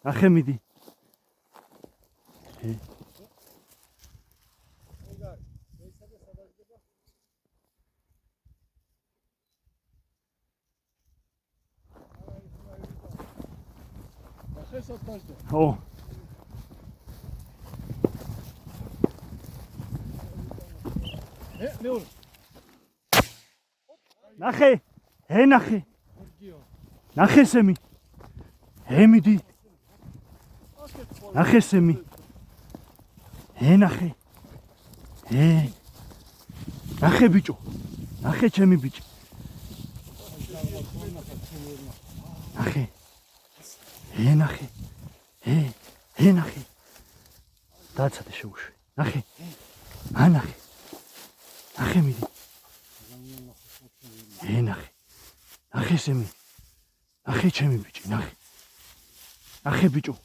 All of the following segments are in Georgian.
ნახე მიდი. ო ნახე ნახე ნახე სემი მიდი ნახე სემი ნახე ნახე ბიჭო ნახე ჩემი ბიჭი ნახე ნახე ნახე დაცადე შეუშვი ნახე ნახე ნახე მიდი ნახე ნახე სემი ნახე ჩემი ბიჭი ნახე ნახე ბიჭო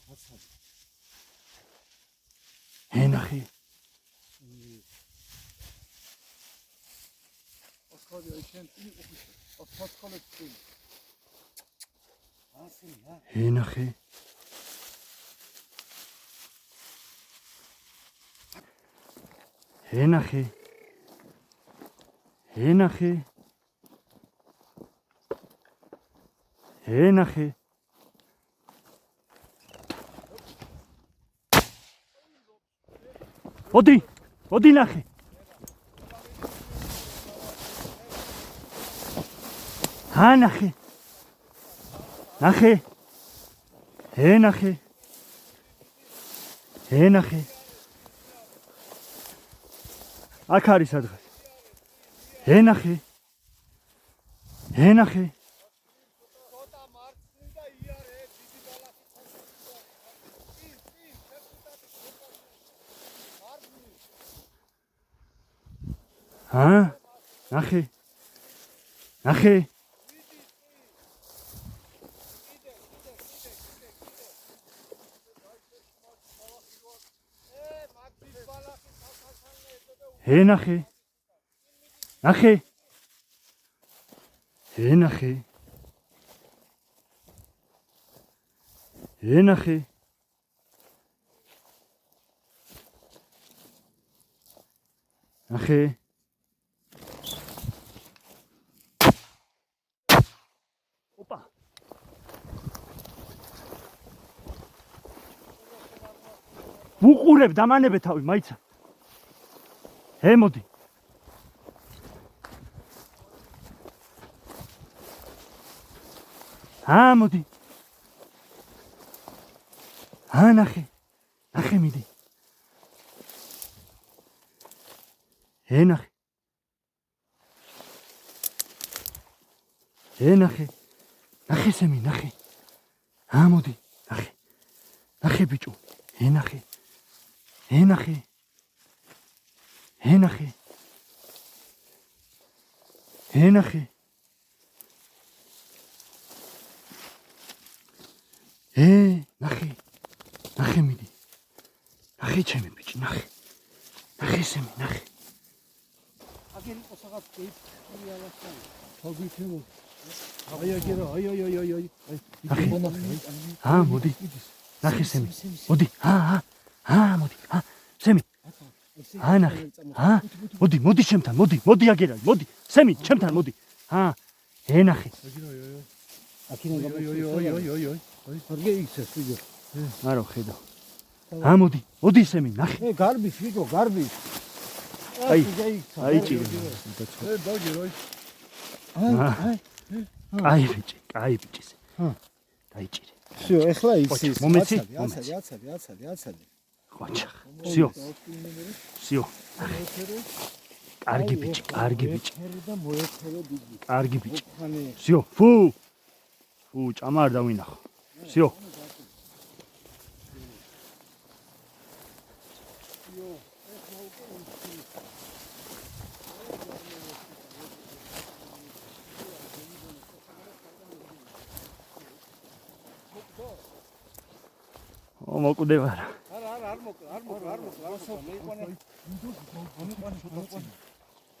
ნახე ნახე ნახე ნახე ნახე მოდი ნახე ნახე ნახე ნახე ნახე აქ არის სადღაც ნახე ნახე ნახე ნახე ნახე ნახე ნახე ნახე ნახე ოპა უყურებ დამანებე თავი მაიცა მოდი მოდი ნახე ნახე მიდი ნახე ნახე ნახე სემი ნახე მოდი ნახე ნახე ბიჭო ნახე ნახე ნახე ნახე ნახე ნახე მიდი ნახე ჩემი ბიჭი ნახე ნახე სემი ნახე აგერ იყო რაღაც კეითი ალასთან თოგითემო აი აგერა აი მოდი ნახე სემი მოდი მოდი სემი ნახე მოდი ჩემთან მოდი აგერა მოდი სემი ჩემთან მოდი ნახე აგე იქცეს ვიდეო არო ხედავ მოდი სემი ნახე გარბი ვიდეო გარბი აი ჭირი დაგერო აი ბიჭი დაიჭირე всё ეხლა იცის მომეცი აცადი ხოჭა всё კარგი ბიჭი всё фу ჭამა არ დავინახო всё მოკვდება რა არ მოკვდა მეიყვანე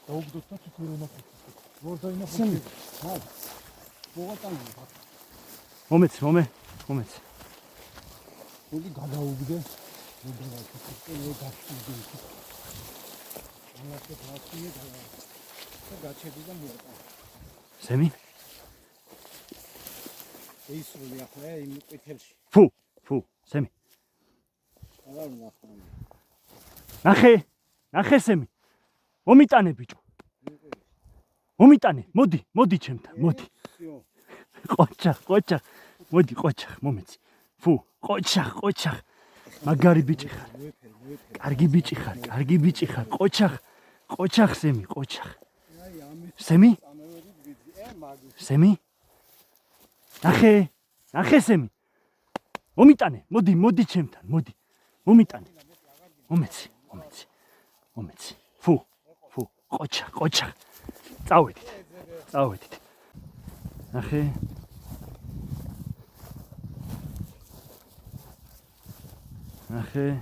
დაუგდოთ და თვითონ რომ ნახეთ როგორ დაინახეთ მომეც გული გადაუგდე. მე გაშიდი. ამას ვასწინე და გაჩები და მოყვა. სემი? ისრული ახლა იმ ყვითელში. ფუ, სემი. აღარ ნახე. ნახე სემი. მომიტანე ბიჭო. მომიტანე, მოდი ჩემთან, მოდი. ყოჩა, მოდი ყოჩა, მომეცი. ყოჩა. მაგარი ბიჭი ხარ. კარგი ბიჭი ხარ, ყოჩა სემი, ყოჩა. სემი? ნახე სემი. მომიტანე, მოდი ჩემთან, მოდი. მომიტანე. მომეცი. ფუ, ყოჩა. წავედით. ნახე.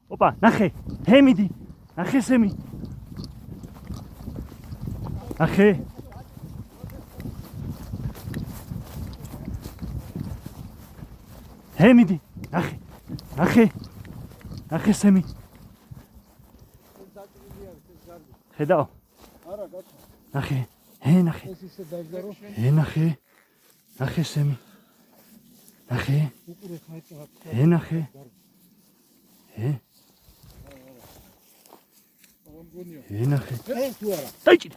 ოპა, ნახე. ჰემიდი. ნახე სემი. ნახე. ჰემიდი. ნახე სემი. ხედავ? არა, გაჩა. ნახე. ეს ისე დაჟდარო. ნახე სემი. ნახე. უყურე ხაიტა. ნახე. ნახე. თუ არა. დაიჭი.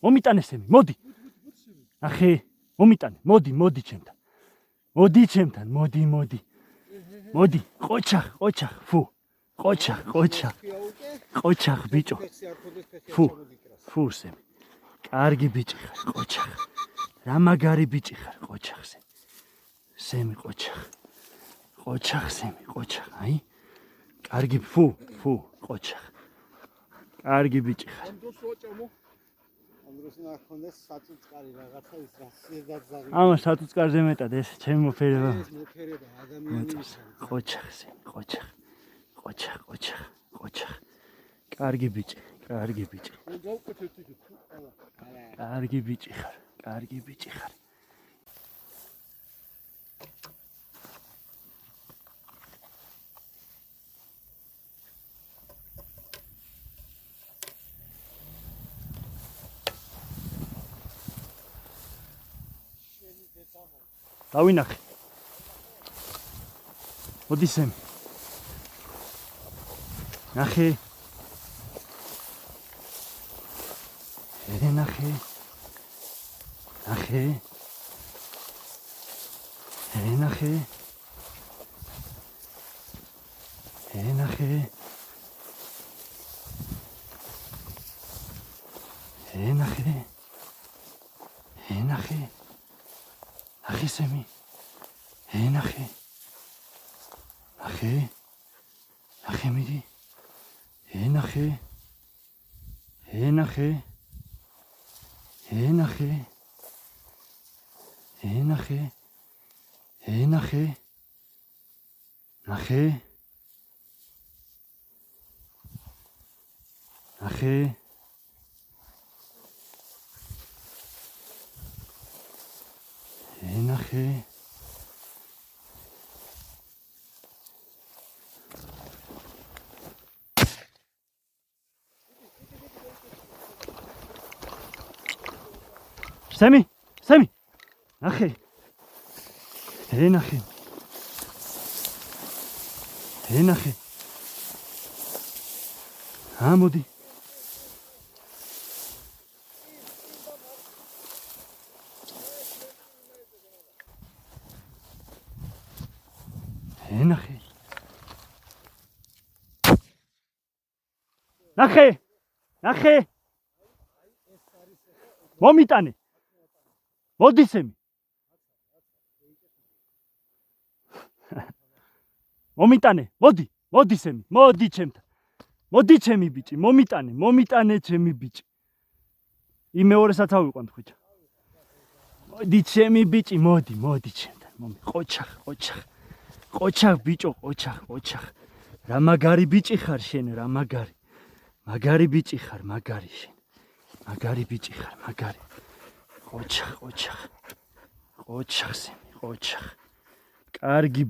მომიტანე სემი. მოდი. ნახე. მომიტანე. მოდი ჩემთან. მოდი. ყოჩა. ფუ. ყოჩა ბიჭო. ფუ სემი. კარგი ბიჭი ხარ, ყოჩა. რა მაგარი ბიჭი ხარ, ყოჩა სემი, ყოჩა. აი. კარგი ფუ, ყოჩა. კარგი ბიჭი ხარ. ამას საწუწკარზე მეტად ეს ჩემი მოფერება. ყოჩა სემი, ყოჩა. კარგი ბიჭი. კარგი ბიჭი ხარ. დავინახე. მოდი სემი. ნახე. ნახე სემი. ნახე მიდი. ნახე. სემი. ნახე. მოდი. ნახე. მომიტანე. მოდი სემი. მომიტანე. მოდი სემი. მოდი ჩემთან. მოდი ჩემი ბიჭი. მომიტანე ჩემი ბიჭი. იმეორესაც ავიყვანთ ხუჭა. მოდი ჩემი ბიჭი. მოდი ჩემთან. ყოჩა. ყოჩახ ბიჭო, ყოჩახ. რა მაგარი ბიჭი ხარ შენ, რა მაგარი. მაგარი ბიჭი ხარ, მაგარი შენ. მაგარი ბიჭი ხარ, მაგარი. ყოჩახ. ყოჩახ. კარგი